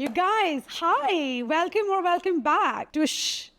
You guys, hi, welcome back to Shh.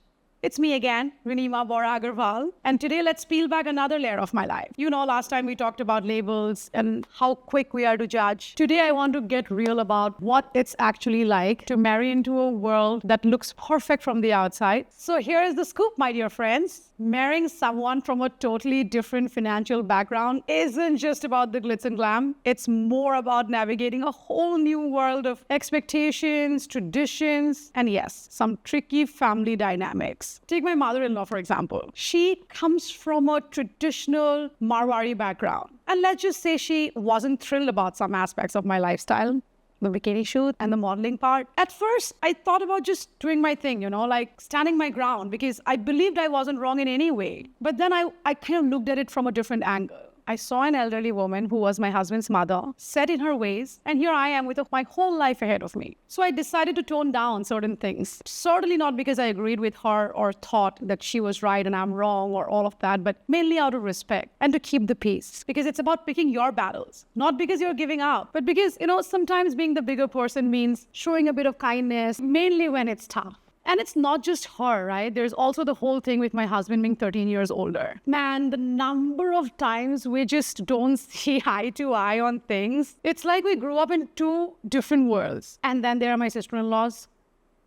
It's me again, Rinima, Borah, and today let's peel back another layer of my life. You know, last time we talked about labels and how quick we are to judge. Today I want to get real about what it's actually like to marry into a world that looks perfect from the outside. So here is the scoop, my dear friends. Marrying someone from a totally different financial background isn't just about the glitz and glam. It's more about navigating a whole new world of expectations, traditions, and yes, some tricky family dynamics. Take my mother-in-law, for example. She comes from a traditional Marwari background. And let's just say she wasn't thrilled about some aspects of my lifestyle. The bikini shoot and the modeling part. At first, I thought about just doing my thing, like standing my ground because I believed I wasn't wrong in any way. But then I kind of looked at it from a different angle. I saw an elderly woman who was my husband's mother, set in her ways, and here I am with my whole life ahead of me. So I decided to tone down certain things. Certainly not because I agreed with her or thought that she was right and I'm wrong or all of that, but mainly out of respect and to keep the peace. Because it's about picking your battles, not because you're giving up, but because, sometimes being the bigger person means showing a bit of kindness, mainly when it's tough. And it's not just her, right? There's also the whole thing with my husband being 13 years older. Man, the number of times we just don't see eye to eye on things. It's like we grew up in two different worlds. And then there are my sister-in-laws,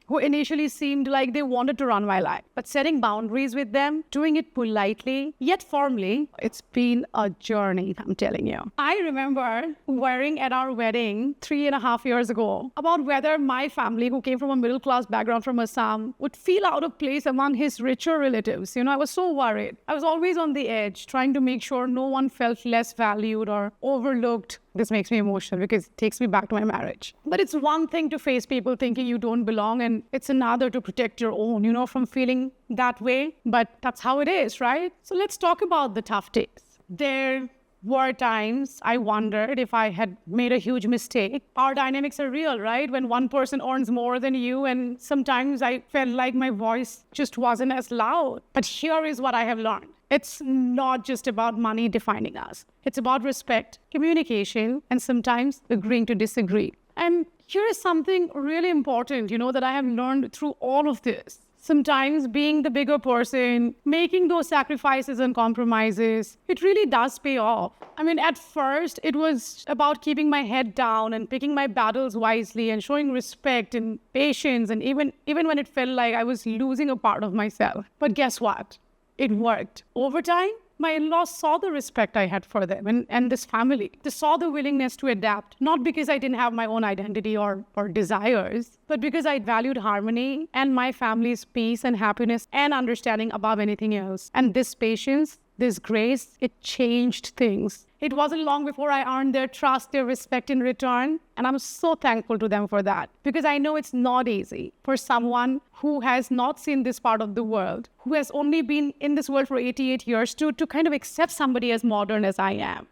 who initially seemed like they wanted to run my life. But setting boundaries with them, doing it politely, yet firmly, it's been a journey, I'm telling you. I remember worrying at our wedding 3.5 years ago about whether my family, who came from a middle-class background from Assam, would feel out of place among his richer relatives. I was so worried. I was always on the edge, trying to make sure no one felt less valued or overlooked. This makes me emotional because it takes me back to my marriage. But it's one thing to face people thinking you don't belong, and it's another to protect your own, from feeling that way. But that's how it is, right? So let's talk about the tough days. There were times I wondered if I had made a huge mistake. Our dynamics are real, right? When one person earns more than you, and sometimes I felt like my voice just wasn't as loud. But here is what I have learned. It's not just about money defining us. It's about respect, communication, and sometimes agreeing to disagree. And here is something really important, that I have learned through all of this. Sometimes being the bigger person, making those sacrifices and compromises, it really does pay off. At first, it was about keeping my head down and picking my battles wisely and showing respect and patience, and even when it felt like I was losing a part of myself. But guess what? It worked. Over time, my in-laws saw the respect I had for them and this family. They saw the willingness to adapt, not because I didn't have my own identity or desires, but because I valued harmony and my family's peace and happiness and understanding above anything else. And this patience, this grace, it changed things. It wasn't long before I earned their trust, their respect in return. And I'm so thankful to them for that, because I know it's not easy for someone who has not seen this part of the world, who has only been in this world for 88 years to kind of accept somebody as modern as I am,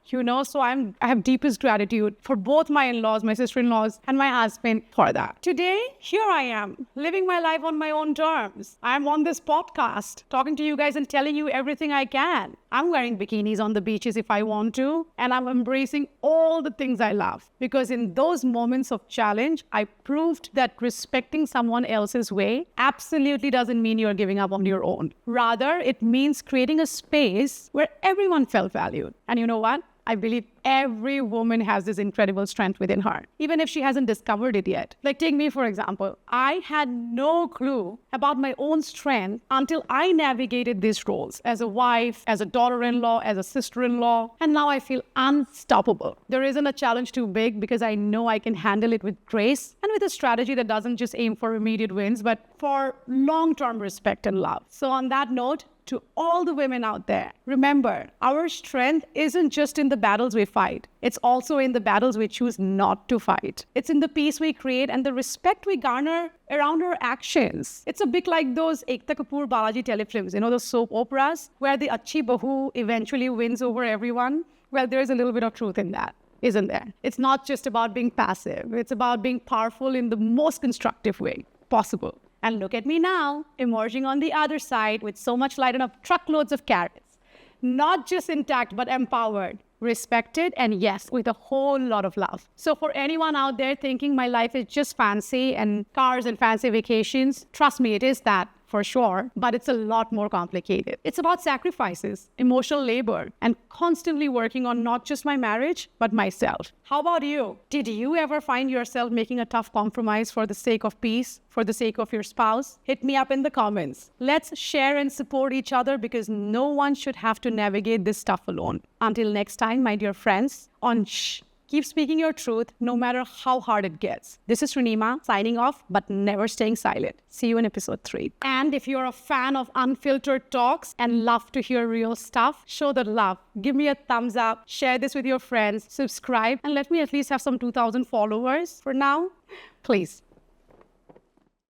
So I have deepest gratitude for both my in-laws, my sister-in-laws, and my husband for that. Today, here I am, living my life on my own terms. I'm on this podcast, talking to you guys and telling you everything I can. I'm wearing bikinis on the beaches if I want to, and I'm embracing all the things I love, because in those moments of challenge, I proved that respecting someone else's way absolutely doesn't mean you're giving up on your own. Rather, it means creating a space where everyone felt valued. And you know what? I believe every woman has this incredible strength within her, even if she hasn't discovered it yet. Like, take me, for example. I had no clue about my own strength until I navigated these roles as a wife, as a daughter-in-law, as a sister-in-law, and now I feel unstoppable. There isn't a challenge too big because I know I can handle it with grace and with a strategy that doesn't just aim for immediate wins, but for long-term respect and love. So on that note, to all the women out there, remember, our strength isn't just in the battles we fight. It's also in the battles we choose not to fight. It's in the peace we create and the respect we garner around our actions. It's a bit like those Ekta Kapoor Balaji telefilms, those soap operas where the Achhi Bahu eventually wins over everyone. Well, there's a little bit of truth in that, isn't there? It's not just about being passive. It's about being powerful in the most constructive way possible. And look at me now, emerging on the other side with so much light and truckloads of carrots. Not just intact, but empowered, respected, and yes, with a whole lot of love. So for anyone out there thinking my life is just fancy and cars and fancy vacations, trust me, it is that for sure, but it's a lot more complicated. It's about sacrifices, emotional labor, and constantly working on not just my marriage, but myself. How about you? Did you ever find yourself making a tough compromise for the sake of peace, for the sake of your spouse? Hit me up in the comments. Let's share and support each other because no one should have to navigate this stuff alone. Until next time, my dear friends, on Shh. Keep speaking your truth, no matter how hard it gets. This is Rinima, signing off, but never staying silent. See you in episode 3. And if you're a fan of unfiltered talks and love to hear real stuff, show the love. Give me a thumbs up, share this with your friends, subscribe, and let me at least have some 2,000 followers for now. Please.